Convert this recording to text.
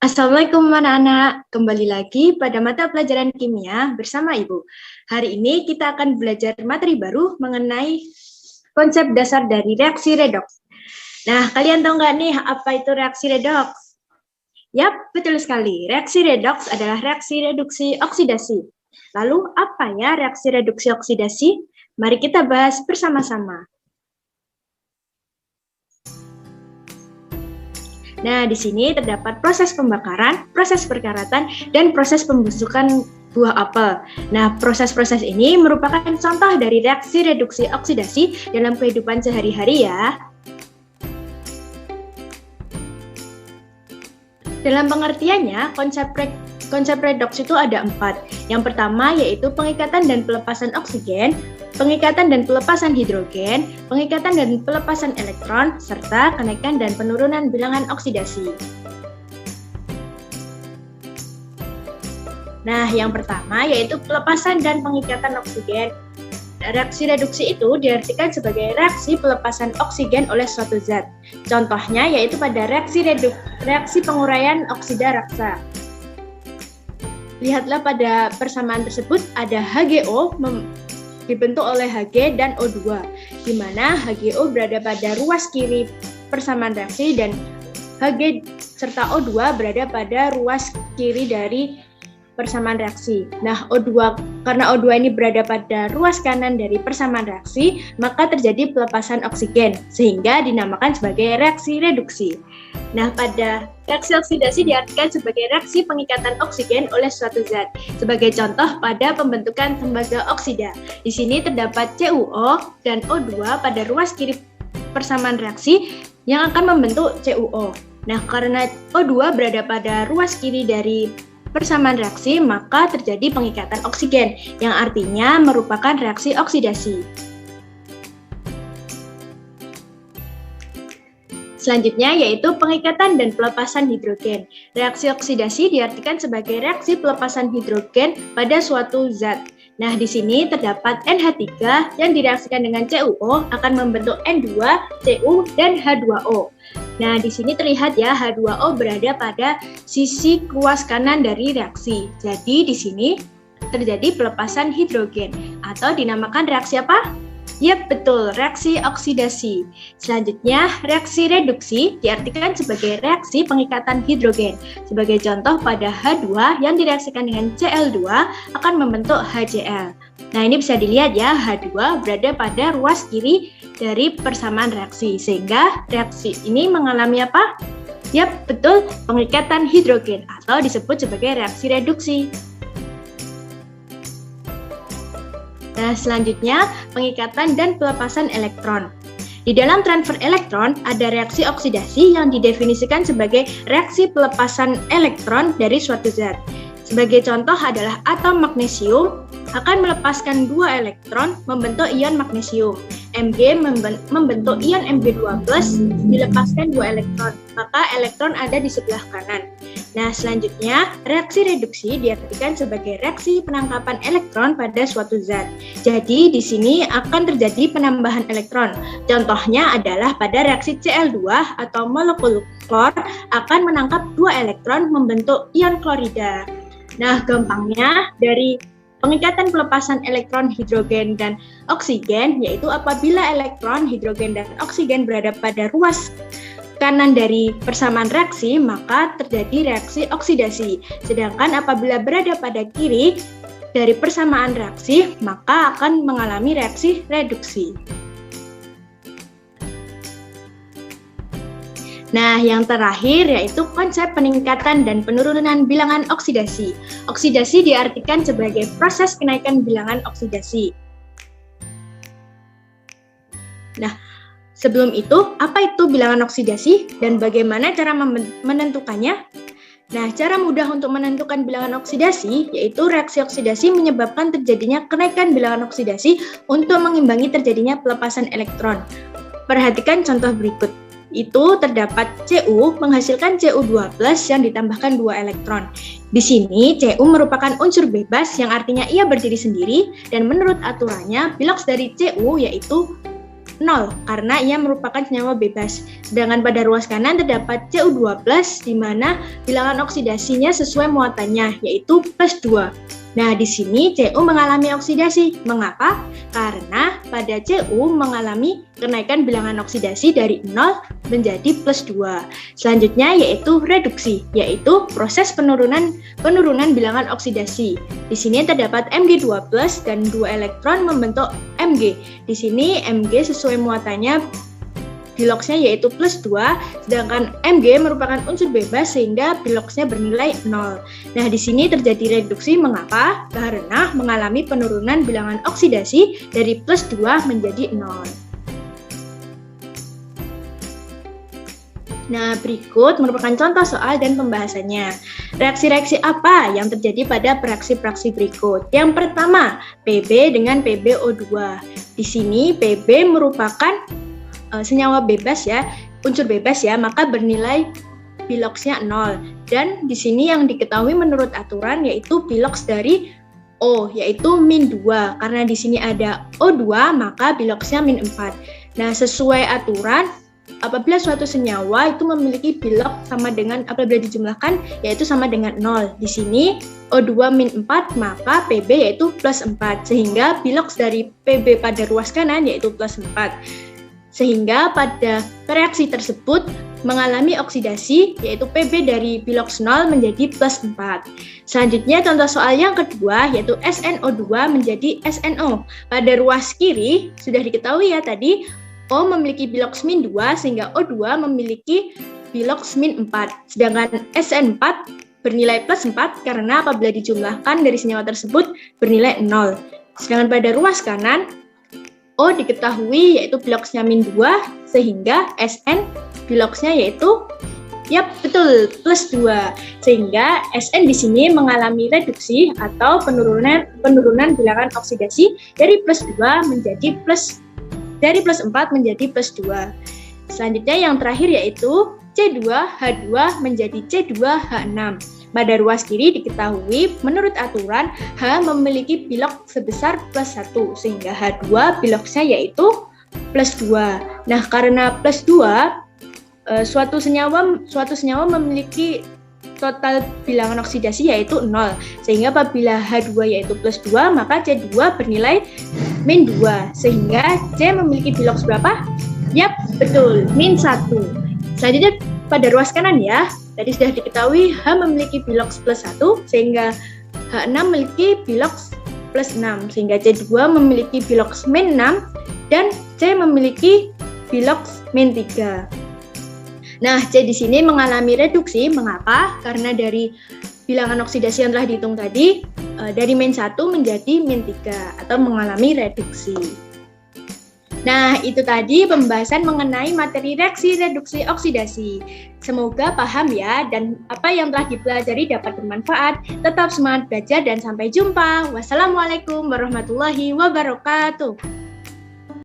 Assalamualaikum anak-anak, kembali lagi pada mata pelajaran kimia bersama Ibu. Hari ini kita akan belajar materi baru mengenai konsep dasar dari reaksi redoks. Nah, kalian tahu nggak nih apa itu reaksi redoks? Yap, betul sekali. Reaksi redoks adalah reaksi reduksi oksidasi. Lalu apa ya reaksi reduksi oksidasi? Mari kita bahas bersama-sama. Nah, di sini terdapat proses pembakaran, proses perkaratan, dan proses pembusukan buah apel. Nah, proses-proses ini merupakan contoh dari reaksi reduksi oksidasi dalam kehidupan sehari-hari ya. Dalam pengertiannya, konsep redoks itu ada 4. Yang pertama yaitu pengikatan dan pelepasan oksigen, pengikatan dan pelepasan hidrogen, pengikatan dan pelepasan elektron, serta kenaikan dan penurunan bilangan oksidasi. Nah, yang pertama yaitu pelepasan dan pengikatan oksigen. Reaksi reduksi itu diartikan sebagai reaksi pelepasan oksigen oleh suatu zat. Contohnya yaitu pada reaksi penguraian oksida raksa. Lihatlah pada persamaan tersebut ada HGO dibentuk oleh Hg dan O2, di mana HGO berada pada ruas kiri persamaan reaksi dan Hg serta O2 berada pada ruas kiri dari persamaan reaksi. Nah, karena O2 ini berada pada ruas kanan dari persamaan reaksi, maka terjadi pelepasan oksigen, sehingga dinamakan sebagai reaksi reduksi. Nah, pada reaksi oksidasi diartikan sebagai reaksi pengikatan oksigen oleh suatu zat. Sebagai contoh pada pembentukan tembaga oksida. Di sini terdapat CuO dan O2 pada ruas kiri persamaan reaksi yang akan membentuk CuO. Nah, karena O2 berada pada ruas kiri dari persamaan reaksi, maka terjadi pengikatan oksigen, yang artinya merupakan reaksi oksidasi. Selanjutnya yaitu pengikatan dan pelepasan hidrogen. Reaksi oksidasi diartikan sebagai reaksi pelepasan hidrogen pada suatu zat. Nah, di sini terdapat NH3 yang direaksikan dengan CuO akan membentuk N2, Cu, dan H2O. Nah, di sini terlihat ya H2O berada pada sisi ruas kanan dari reaksi. Jadi, di sini terjadi pelepasan hidrogen atau dinamakan reaksi apa? Yap, betul, reaksi oksidasi. Selanjutnya, reaksi reduksi diartikan sebagai reaksi pengikatan hidrogen. Sebagai contoh pada H2 yang direaksikan dengan Cl2 akan membentuk HCl. Nah, ini bisa dilihat ya, H2 berada pada ruas kiri dari persamaan reaksi, sehingga reaksi ini mengalami apa? Yap, betul, pengikatan hidrogen atau disebut sebagai reaksi reduksi. Nah, selanjutnya pengikatan dan pelepasan elektron. Di dalam transfer elektron ada reaksi oksidasi yang didefinisikan sebagai reaksi pelepasan elektron dari suatu zat. Sebagai contoh adalah atom magnesium akan melepaskan 2 elektron membentuk ion magnesium. Mg membentuk ion Mg2+, dilepaskan 2 elektron, maka elektron ada di sebelah kanan. Nah, selanjutnya, reaksi reduksi diartikan sebagai reaksi penangkapan elektron pada suatu zat. Jadi, di sini akan terjadi penambahan elektron. Contohnya adalah pada reaksi Cl2 atau molekul klor akan menangkap 2 elektron membentuk ion klorida. Nah, gampangnya dari pengikatan pelepasan elektron hidrogen dan oksigen, yaitu apabila elektron, hidrogen, dan oksigen berada pada ruas kanan dari persamaan reaksi, maka terjadi reaksi oksidasi. Sedangkan apabila berada pada kiri dari persamaan reaksi, maka akan mengalami reaksi reduksi. Nah, yang terakhir yaitu konsep peningkatan dan penurunan bilangan oksidasi. Oksidasi diartikan sebagai proses kenaikan bilangan oksidasi. Nah, sebelum itu, apa itu bilangan oksidasi dan bagaimana cara menentukannya? Nah, cara mudah untuk menentukan bilangan oksidasi yaitu reaksi oksidasi menyebabkan terjadinya kenaikan bilangan oksidasi untuk mengimbangi terjadinya pelepasan elektron. Perhatikan contoh berikut. Itu terdapat Cu menghasilkan Cu2+ yang ditambahkan 2 elektron. Di sini Cu merupakan unsur bebas yang artinya ia berdiri sendiri dan menurut aturannya biloks dari Cu yaitu 0 karena ia merupakan senyawa bebas. Sedangkan pada ruas kanan terdapat Cu2+, di mana bilangan oksidasinya sesuai muatannya, yaitu +2. Nah, di sini Cu mengalami oksidasi. Mengapa? Karena pada Cu mengalami kenaikan bilangan oksidasi dari 0 menjadi +2. Selanjutnya yaitu reduksi, yaitu proses penurunan bilangan oksidasi. Di sini terdapat Mg2+ dan 2 elektron membentuk Mg. Di sini Mg sesuai muatannya biloksnya yaitu +2, sedangkan Mg merupakan unsur bebas sehingga biloksnya bernilai 0. Nah, di sini terjadi reduksi. Mengapa? Karena mengalami penurunan bilangan oksidasi dari +2 menjadi 0. Nah, berikut merupakan contoh soal dan pembahasannya. Reaksi-reaksi apa yang terjadi pada reaksi-reaksi berikut? Yang pertama, Pb dengan PbO2. Di sini Pb merupakan senyawa bebas ya, unsur bebas ya, maka bernilai biloksnya 0. Dan di sini yang diketahui menurut aturan yaitu biloks dari O, yaitu -2. Karena di sini ada O2, maka biloksnya -4. Nah, sesuai aturan, apabila suatu senyawa itu memiliki biloks sama dengan, apabila dijumlahkan, yaitu sama dengan 0. Di sini O2 -4, maka Pb yaitu +4. Sehingga biloks dari Pb pada ruas kanan yaitu +4. Sehingga pada reaksi tersebut mengalami oksidasi, yaitu Pb dari biloks 0 menjadi +4. Selanjutnya contoh soal yang kedua, yaitu SnO2 menjadi SnO. Pada ruas kiri, sudah diketahui ya tadi, O memiliki biloks -2 sehingga O2 memiliki biloks -4. Sedangkan SN4 bernilai +4 karena apabila dijumlahkan dari senyawa tersebut bernilai 0. Sedangkan pada ruas kanan, O diketahui yaitu biloksnya -2 sehingga Sn biloksnya yaitu betul +2. Sehingga Sn di sini mengalami reduksi atau penurunan bilangan oksidasi dari +2 menjadi dari +4 menjadi +2. Selanjutnya yang terakhir yaitu C2H2 menjadi C2H6. Pada ruas kiri diketahui menurut aturan H memiliki bilok sebesar +1 sehingga H2 biloksnya yaitu +2. Nah, karena +2 suatu senyawa memiliki total bilangan oksidasi yaitu 0. Sehingga apabila H2 yaitu +2, maka C2 bernilai -2. Sehingga C memiliki biloks berapa? Yap, betul, -1. Selanjutnya pada ruas kanan ya, tadi sudah diketahui H memiliki biloks +1, sehingga H6 memiliki biloks +6, sehingga C2 memiliki biloks -6, dan C memiliki biloks -3. Nah, C di sini mengalami reduksi. Mengapa? Karena dari bilangan oksidasi yang telah dihitung tadi, dari -1 menjadi -3, atau mengalami reduksi. Nah, itu tadi pembahasan mengenai materi reaksi reduksi oksidasi. Semoga paham ya, dan apa yang telah dipelajari dapat bermanfaat. Tetap semangat belajar dan sampai jumpa. Wassalamualaikum warahmatullahi wabarakatuh.